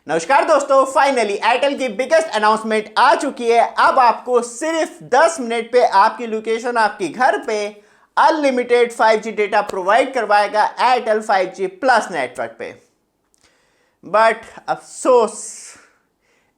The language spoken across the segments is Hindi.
नमस्कार दोस्तों, फाइनली एयरटेल की बिगेस्ट अनाउंसमेंट आ चुकी है। अब आपको सिर्फ 10 मिनट पे आपकी लोकेशन, आपके घर पे अनलिमिटेड 5G डेटा प्रोवाइड करवाएगा एयरटेल 5G प्लस नेटवर्क पे। बट अफसोस,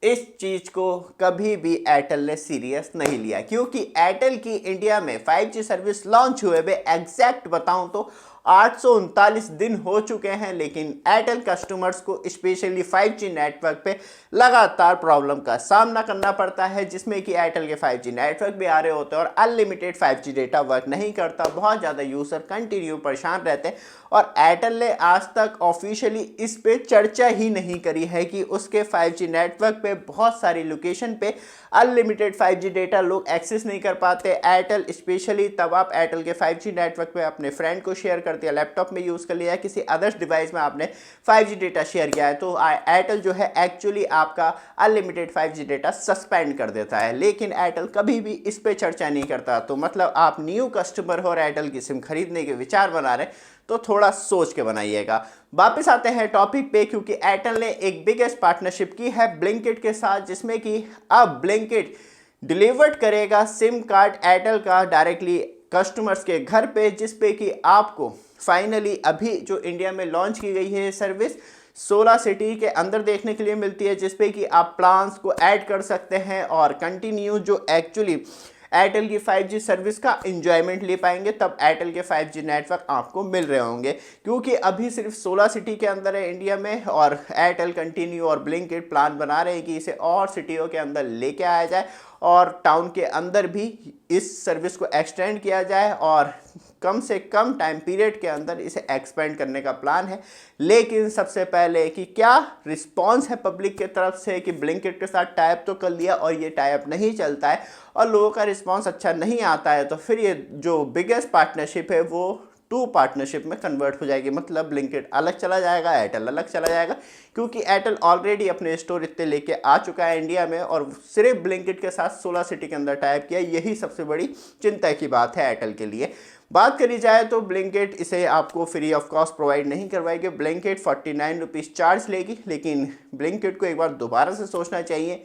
इस चीज को कभी भी एयरटेल ने सीरियस नहीं लिया, क्योंकि एयरटेल की इंडिया में 5G सर्विस लॉन्च हुए हुए एग्जैक्ट बताऊं तो 839 दिन हो चुके हैं, लेकिन एयरटेल कस्टमर्स को स्पेशली 5G नेटवर्क पे लगातार प्रॉब्लम का सामना करना पड़ता है, जिसमें कि एयरटेल के 5G नेटवर्क भी आ रहे होते हैं और अनलिमिटेड 5G डेटा वर्क नहीं करता। बहुत ज़्यादा यूज़र कंटिन्यू परेशान रहते हैं और एयरटेल ने आज तक ऑफिशियली इस पे चर्चा ही नहीं करी है कि उसके 5G नेटवर्क पे बहुत सारी लोकेशन पे अनलिमिटेड 5G डेटा लोग एक्सेस नहीं कर पाते। एयरटेल स्पेशली तब आप एयरटेल के 5G नेटवर्क पे अपने फ्रेंड को शेयर करते हैं, लैपटॉप में यूज़ कर लिया है, किसी अदर्स डिवाइस में आपने 5G डेटा शेयर किया है, तो एयरटेल जो है एक्चुअली आपका अनलिमिटेड 5G डेटा सस्पेंड कर देता है। लेकिन एयरटेल कभी भी इस पे चर्चा नहीं करता। तो मतलब आप न्यू कस्टमर हो और एयरटेल की सिम खरीदने के विचार बना रहे तो थोड़ा सोच के बनाइएगा। वापस आते हैं टॉपिक पे, क्योंकि एयरटेल ने एक बिगेस्ट पार्टनरशिप की है ब्लिंकिट के साथ, जिसमें कि अब ब्लिंकिट डिलीवर्ड करेगा सिम कार्ड एयरटेल का डायरेक्टली कस्टमर्स के घर पे, जिस पे कि आपको फाइनली अभी जो इंडिया में लॉन्च की गई है सर्विस 16 सिटी के अंदर देखने के लिए मिलती है, जिस पे कि आप प्लान्स को ऐड कर सकते हैं और कंटिन्यू जो एक्चुअली एयरटेल की 5G सर्विस का एंजॉयमेंट ले पाएंगे। तब एयरटेल के 5G नेटवर्क आपको मिल रहे होंगे, क्योंकि अभी सिर्फ 16 सिटी के अंदर है इंडिया में, और एयरटेल कंटिन्यू और ब्लिंकिट प्लान बना रहे हैं कि इसे और सिटियों के अंदर लेके आया जाए और टाउन के अंदर भी इस सर्विस को एक्सटेंड किया जाए और कम से कम टाइम पीरियड के अंदर इसे एक्सपेंड करने का प्लान है। लेकिन सबसे पहले कि क्या रिस्पांस है पब्लिक की तरफ से कि ब्लिंकिट के साथ टाइप तो कर लिया और ये टाइप नहीं चलता है और लोगों का रिस्पांस अच्छा नहीं आता है, तो फिर ये जो बिगेस्ट पार्टनरशिप है वो 2 पार्टनरशिप में कन्वर्ट हो जाएगी। मतलब ब्लिंकिट अलग चला जाएगा, एयरटेल अलग चला जाएगा, क्योंकि एयरटेल ऑलरेडी अपने स्टोर इतने लेके आ चुका है इंडिया में और सिर्फ ब्लिंकिट के साथ 16 सिटी के अंदर टाइप किया। यही सबसे बड़ी चिंता की बात है एयरटेल के लिए। बात करी जाए तो ब्लिंकिट इसे आपको फ्री ऑफ कॉस्ट प्रोवाइड नहीं करवाएगी। ब्लिंकिट 49 रुपीज़ चार्ज लेगी, लेकिन ब्लिंकिट को एक बार दोबारा से सोचना चाहिए।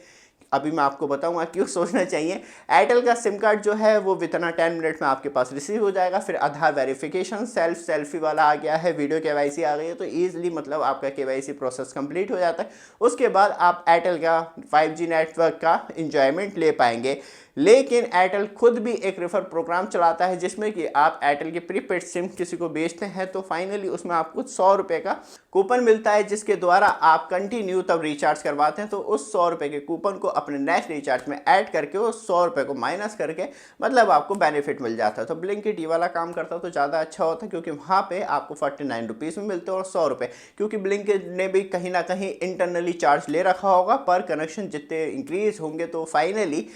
अभी मैं आपको बताऊंगा क्यों सोचना चाहिए। एयरटेल का सिम कार्ड जो है वो वितना 10 मिनट में आपके पास रिसीव हो जाएगा। फिर आधार वेरिफिकेशन, सेल्फी वाला आ गया है, वीडियो केवाईसी आ गई है, तो ईजिली मतलब आपका केवाईसी प्रोसेस कंप्लीट हो जाता है। उसके बाद आप एयरटेल का 5G नेटवर्क का इंजॉयमेंट ले पाएंगे। लेकिन एयरटेल खुद भी एक रेफर प्रोग्राम चलाता है, जिसमें कि आप एयरटेल की प्रीपेड सिम किसी को बेचते हैं तो फाइनली उसमें आपको 100 रुपये का कूपन मिलता है, जिसके द्वारा आप कंटिन्यू तब रिचार्ज करवाते हैं तो उस 100 रुपये के कूपन को अपने नेक्स्ट रिचार्ज में ऐड करके उस 100 रुपये को माइनस करके मतलब आपको बेनिफिट मिल जाता है। तो ब्लिंकिट ये वाला काम करता तो ज़्यादा अच्छा होता, क्योंकि वहाँ पे आपको 49 रुपीज़ में मिलते हैं और 100 रुपये, क्योंकि ब्लिंकिट ने भी कहीं ना कहीं इंटरनली चार्ज ले रखा होगा पर कनेक्शन जितने इंक्रीज होंगे तो फाइनली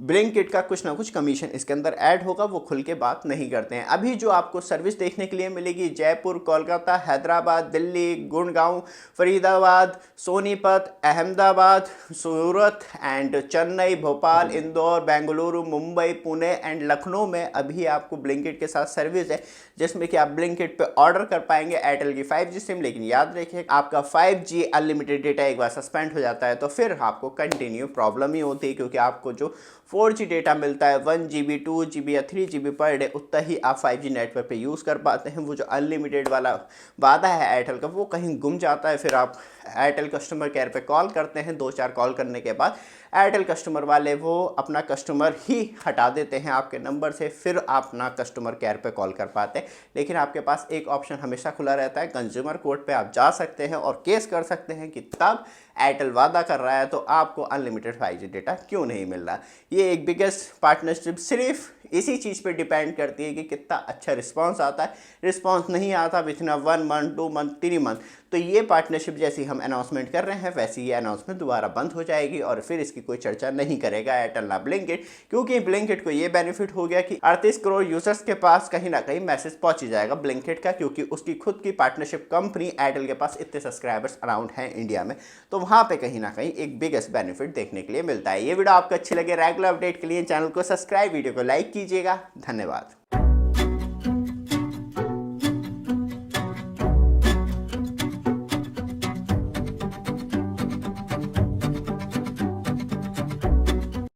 ब्लिंकिट का कुछ ना कुछ कमीशन इसके अंदर ऐड होगा। वो खुल के बात नहीं करते हैं। अभी जो आपको सर्विस देखने के लिए मिलेगी जयपुर, कोलकाता, हैदराबाद, दिल्ली, गुड़गांव, फरीदाबाद, सोनीपत, अहमदाबाद, सूरत एंड चेन्नई, भोपाल, इंदौर, बेंगलुरु, मुंबई, पुणे एंड लखनऊ में अभी आपको ब्लिंकिट के साथ सर्विस है, जिसमें कि आप ब्लिंकिट पे ऑर्डर कर पाएंगे एयरटेल की 5G सिम। लेकिन याद रखिए, आपका 5G अनलिमिटेड डेटा एक बार सस्पेंड हो जाता है तो फिर आपको कंटिन्यू प्रॉब्लम ही होती है, क्योंकि आपको जो 4G डेटा मिलता है 1 GB 2 GB या 3 GB पर डे, उतना ही आप 5G नेटवर्क पे यूज़ कर पाते हैं। वो जो अनलिमिटेड वाला वादा है एयरटेल का वो कहीं गुम जाता है। फिर आप एयरटेल कस्टमर केयर पे कॉल करते हैं, 2-4 कॉल करने के बाद एयरटेल कस्टमर वाले वो अपना कस्टमर ही हटा देते हैं आपके नंबर से, फिर आप अपना कस्टमर केयर पे कॉल कर पाते हैं। लेकिन आपके पास एक ऑप्शन हमेशा खुला रहता है, कंज्यूमर कोर्ट पे आप जा सकते हैं और केस कर सकते हैं कि तब एयरटेल वादा कर रहा है तो आपको अनलिमिटेड 5G डेटा क्यों नहीं मिल रहा। ये एक बिगेस्ट पार्टनरशिप सिर्फ इसी चीज़ पे डिपेंड करती है कि कितना अच्छा रिस्पांस आता है। रिस्पांस नहीं आता विथिन 1 मंथ, 2 मंथ, 3 मंथ, तो ये पार्टनरशिप जैसी हम अनाउंसमेंट कर रहे हैं वैसी ये अनाउंसमेंट दोबारा बंद हो जाएगी और फिर इसकी कोई चर्चा नहीं करेगा एयरटेल ना ब्लिंकिट, क्योंकि ब्लिंकिट को ये बेनिफिट हो गया कि 38 करोड़ यूजर्स के पास कहीं ना कहीं मैसेज पहुंच ही जाएगा ब्लिंकिट का, क्योंकि उसकी खुद की पार्टनरशिप कंपनी एयरटेल के पास इतने सब्सक्राइबर्स अराउंड हैं इंडिया में, तो वहाँ पे कहीं ना कहीं एक बिगेस्ट बेनिफिट देखने के लिए मिलता है। ये वीडियो आपको अच्छी लगे, रेगुलर अपडेट के लिए चैनल को सब्सक्राइब, वीडियो को लाइक कीजिएगा। धन्यवाद।